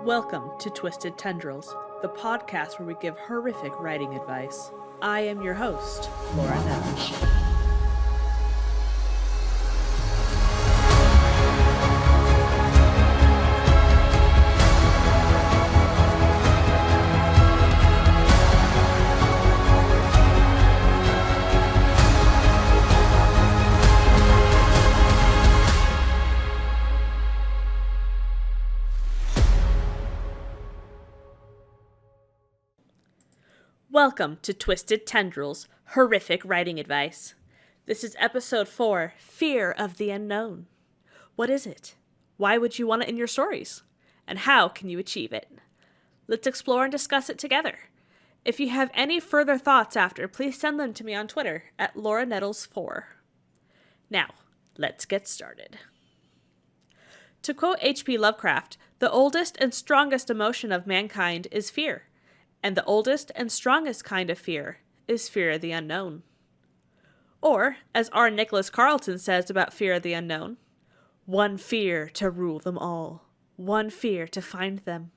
Welcome to Twisted Tendrils, the podcast where we give horrific writing advice. I am your host, Laura Nettles. Welcome to Twisted Tendrils, horrific writing advice. This is episode 4, Fear of the Unknown. What is it? Why would you want it in your stories? And how can you achieve it? Let's explore and discuss it together. If you have any further thoughts after, please send them to me on Twitter at LauraNettles4. Now, let's get started. To quote H.P. Lovecraft, the oldest and strongest emotion of mankind is fear. And the oldest and strongest kind of fear is fear of the unknown. Or, as R. Nicholas Carlton says about fear of the unknown, one fear to rule them all, one fear to find them,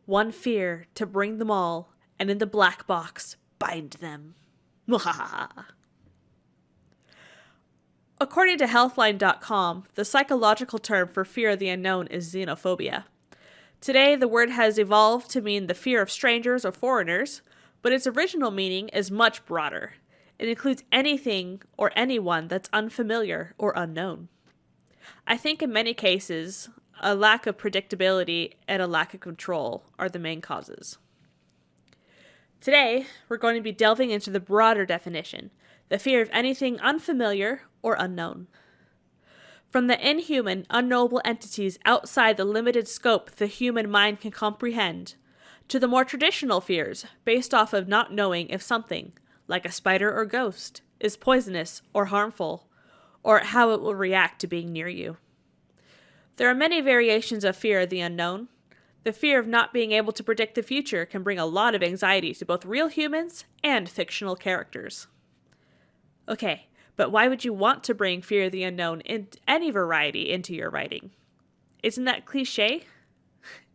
one fear to bring them all, and in the black box bind them. According to Healthline.com, the psychological term for fear of the unknown is xenophobia. Today, the word has evolved to mean the fear of strangers or foreigners, but its original meaning is much broader. It includes anything or anyone that's unfamiliar or unknown. I think in many cases, a lack of predictability and a lack of control are the main causes. Today, we're going to be delving into the broader definition, the fear of anything unfamiliar or unknown. From the inhuman, unknowable entities outside the limited scope the human mind can comprehend, to the more traditional fears based off of not knowing if something, like a spider or ghost, is poisonous or harmful, or how it will react to being near you. There are many variations of fear of the unknown. The fear of not being able to predict the future can bring a lot of anxiety to both real humans and fictional characters. Okay. But why would you want to bring fear of the unknown in any variety into your writing? Isn't that cliche?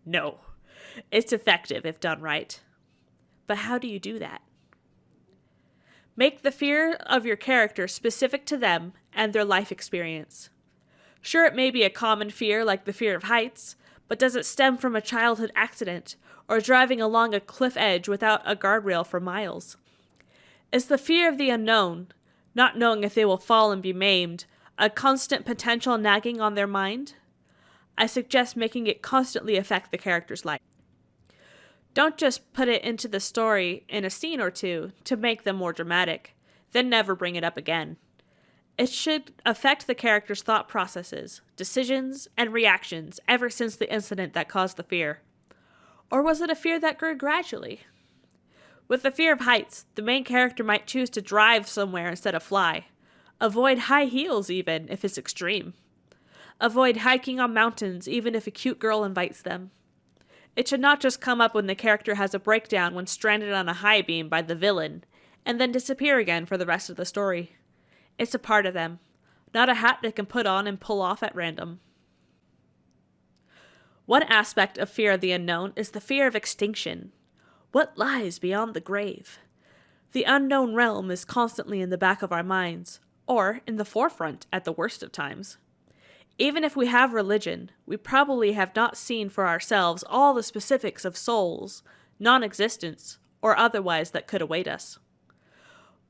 No. It's effective if done right. But how do you do that? Make the fear of your character specific to them and their life experience. Sure, it may be a common fear like the fear of heights, but does it stem from a childhood accident or driving along a cliff edge without a guardrail for miles? Is the fear of the unknown, not knowing if they will fall and be maimed, a constant potential nagging on their mind? I suggest making it constantly affect the character's life. Don't just put it into the story in a scene or two to make them more dramatic, then never bring it up again. It should affect the character's thought processes, decisions, and reactions ever since the incident that caused the fear. Or was it a fear that grew gradually? With the fear of heights, the main character might choose to drive somewhere instead of fly. Avoid high heels even, if it's extreme. Avoid hiking on mountains, even if a cute girl invites them. It should not just come up when the character has a breakdown when stranded on a high beam by the villain, and then disappear again for the rest of the story. It's a part of them, not a hat they can put on and pull off at random. One aspect of fear of the unknown is the fear of extinction. What lies beyond the grave? The unknown realm is constantly in the back of our minds, or in the forefront at the worst of times. Even if we have religion, we probably have not seen for ourselves all the specifics of souls, non-existence, or otherwise that could await us.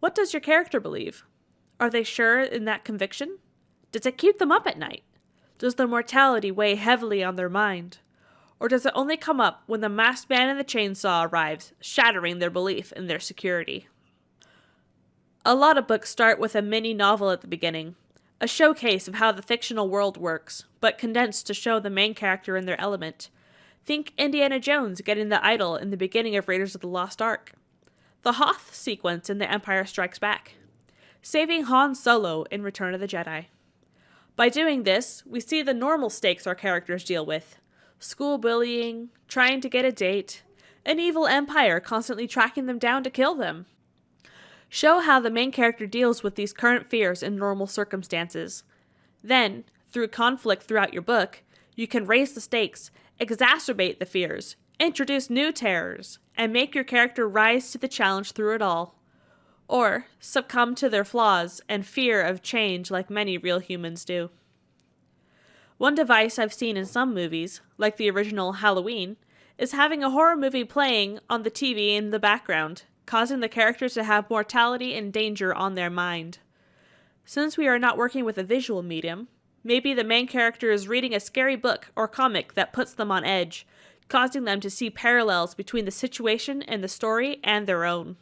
What does your character believe? Are they sure in that conviction? Does it keep them up at night? Does their mortality weigh heavily on their mind? Or does it only come up when the masked man in the chainsaw arrives, shattering their belief in their security? A lot of books start with a mini novel at the beginning, a showcase of how the fictional world works, but condensed to show the main character in their element. Think Indiana Jones getting the idol in the beginning of Raiders of the Lost Ark. The Hoth sequence in The Empire Strikes Back. Saving Han Solo in Return of the Jedi. By doing this, we see the normal stakes our characters deal with. School bullying, trying to get a date, an evil empire constantly tracking them down to kill them. Show how the main character deals with these current fears in normal circumstances. Then, through conflict throughout your book, you can raise the stakes exacerbate the fears, introduce new terrors, and make your character rise to the challenge through it all. Or succumb to their flaws and fear of change like many real humans do. One device I've seen in some movies, like the original Halloween, is having a horror movie playing on the TV in the background, causing the characters to have mortality and danger on their mind. Since we are not working with a visual medium, maybe the main character is reading a scary book or comic that puts them on edge, causing them to see parallels between the situation and the story and their own.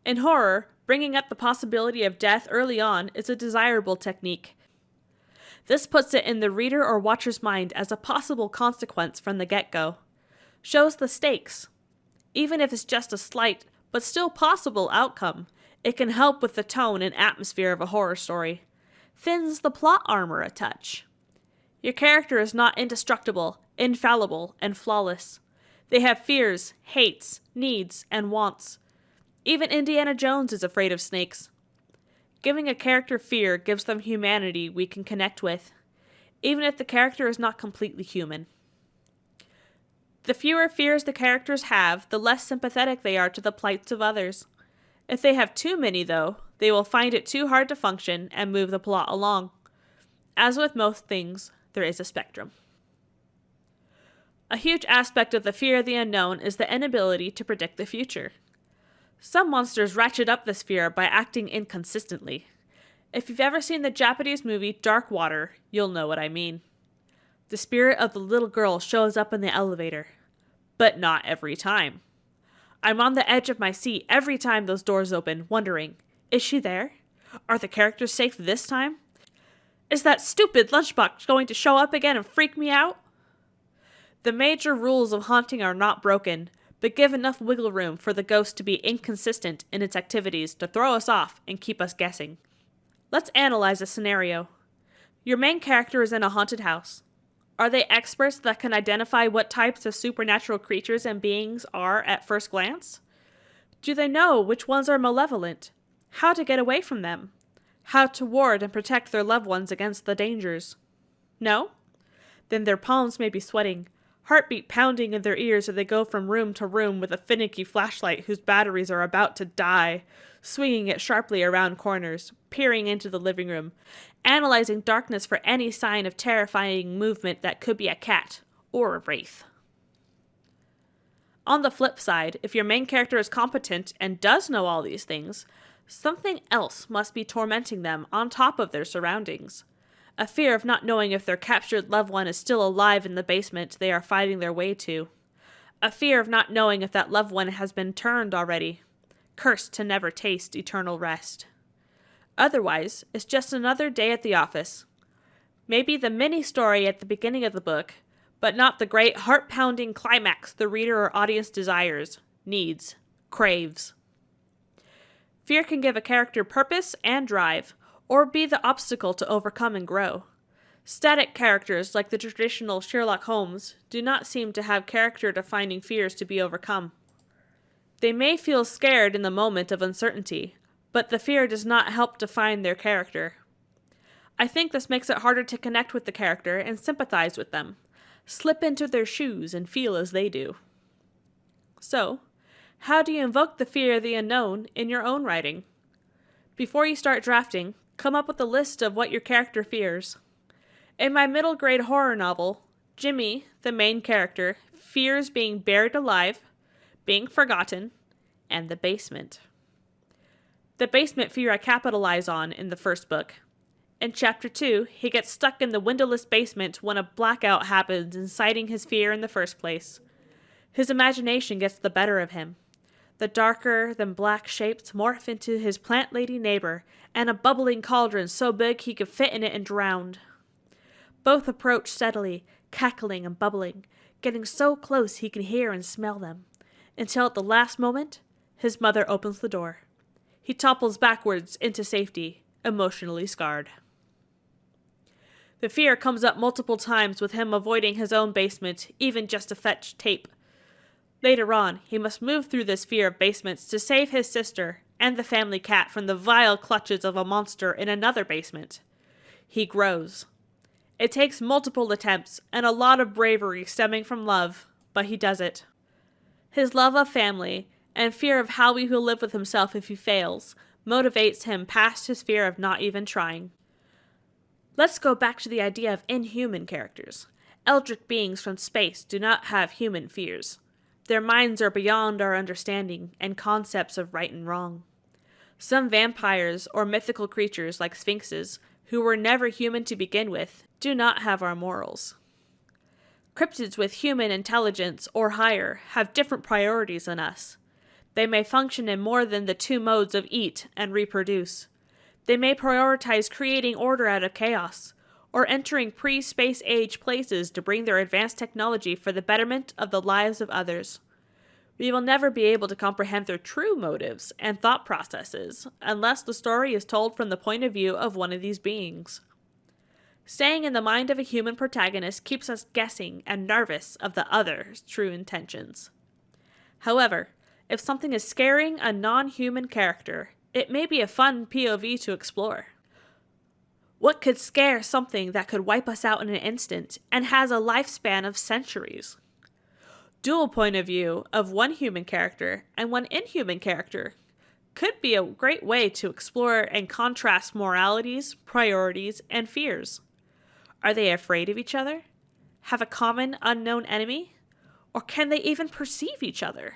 In horror, bringing up the possibility of death early on is a desirable technique. This puts it in the reader or watcher's mind as a possible consequence from the get-go. Shows the stakes. Even if it's just a slight, but still possible outcome, it can help with the tone and atmosphere of a horror story. Thins the plot armor a touch. Your character is not indestructible, infallible, and flawless. They have fears, hates, needs, and wants. Even Indiana Jones is afraid of snakes. Giving a character fear gives them humanity we can connect with, even if the character is not completely human. The fewer fears the characters have, the less sympathetic they are to the plights of others. If they have too many, though, they will find it too hard to function and move the plot along. As with most things, there is a spectrum. A huge aspect of the fear of the unknown is the inability to predict the future. Some monsters ratchet up this fear by acting inconsistently. If you've ever seen the Japanese movie Dark Water, you'll know what I mean. The spirit of the little girl shows up in the elevator, but not every time. I'm on the edge of my seat every time those doors open, wondering, is she there? Are the characters safe this time? Is that stupid lunchbox going to show up again and freak me out? The major rules of haunting are not broken, but give enough wiggle room for the ghost to be inconsistent in its activities to throw us off and keep us guessing. Let's analyze a scenario. Your main character is in a haunted house. Are they experts that can identify what types of supernatural creatures and beings are at first glance? Do they know which ones are malevolent? How to get away from them? How to ward and protect their loved ones against the dangers? No? Then their palms may be sweating, heartbeat pounding in their ears as they go from room to room with a finicky flashlight whose batteries are about to die, swinging it sharply around corners, peering into the living room, analyzing darkness for any sign of terrifying movement that could be a cat or a wraith. On the flip side, if your main character is competent and does know all these things, something else must be tormenting them on top of their surroundings. A fear of not knowing if their captured loved one is still alive in the basement they are fighting their way to. A fear of not knowing if that loved one has been turned already, cursed to never taste eternal rest. Otherwise, it's just another day at the office. Maybe the mini-story at the beginning of the book, but not the great heart-pounding climax the reader or audience desires, needs, craves. Fear can give a character purpose and drive, or be the obstacle to overcome and grow. Static characters like the traditional Sherlock Holmes do not seem to have character-defining fears to be overcome. They may feel scared in the moment of uncertainty, but the fear does not help define their character. I think this makes it harder to connect with the character and sympathize with them, slip into their shoes and feel as they do. So, how do you invoke the fear of the unknown in your own writing? Before you start drafting, come up with a list of what your character fears. In my middle grade horror novel, Jimmy, the main character, fears being buried alive, being forgotten, and the basement. The basement fear I capitalize on in the first book. In Chapter 2, he gets stuck in the windowless basement when a blackout happens, inciting his fear in the first place. His imagination gets the better of him. The darker-than-black shapes morph into his plant lady neighbor, and a bubbling cauldron so big he could fit in it and drown. Both approach steadily, cackling and bubbling, getting so close he can hear and smell them, until at the last moment, his mother opens the door. He topples backwards into safety, emotionally scarred. The fear comes up multiple times with him avoiding his own basement, even just to fetch tape. Later on, he must move through this fear of basements to save his sister and the family cat from the vile clutches of a monster in another basement. He grows. It takes multiple attempts and a lot of bravery stemming from love, but he does it. His love of family and fear of how he will live with himself if he fails motivates him past his fear of not even trying. Let's go back to the idea of inhuman characters. Eldritch beings from space do not have human fears. Their minds are beyond our understanding and concepts of right and wrong. Some vampires or mythical creatures like sphinxes, who were never human to begin with, do not have our morals. Cryptids with human intelligence or higher have different priorities than us. They may function in more than the two modes of eat and reproduce. They may prioritize creating order out of chaos, or entering pre-space age places to bring their advanced technology for the betterment of the lives of others. We will never be able to comprehend their true motives and thought processes unless the story is told from the point of view of one of these beings. Staying in the mind of a human protagonist keeps us guessing and nervous of the other's true intentions. However, if something is scaring a non-human character, it may be a fun POV to explore. What could scare something that could wipe us out in an instant and has a lifespan of centuries? Dual point of view of one human character and one inhuman character could be a great way to explore and contrast moralities, priorities, and fears. Are they afraid of each other? Have a common unknown enemy? Or can they even perceive each other?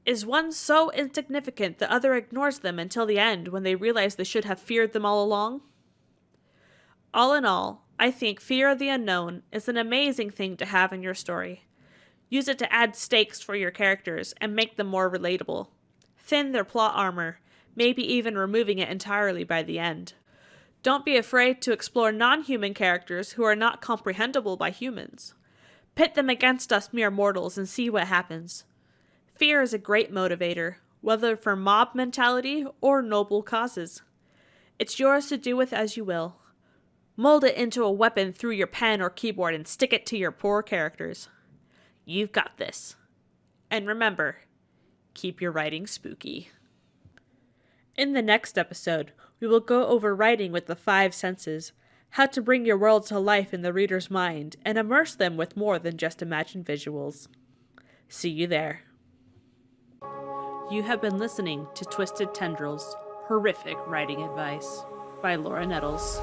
Is one so insignificant the other ignores them until the end when they realize they should have feared them all along? All in all, I think fear of the unknown is an amazing thing to have in your story. Use it to add stakes for your characters and make them more relatable. Thin their plot armor, maybe even removing it entirely by the end. Don't be afraid to explore non-human characters who are not comprehensible by humans. Pit them against us mere mortals and see what happens. Fear is a great motivator, whether for mob mentality or noble causes. It's yours to do with as you will. Mold it into a weapon through your pen or keyboard and stick it to your poor characters. You've got this. And remember, keep your writing spooky. In the next episode, we will go over writing with the 5 senses, how to bring your world to life in the reader's mind and immerse them with more than just imagined visuals. See you there. You have been listening to Twisted Tendrils, Horrific Writing Advice by Laura Nettles.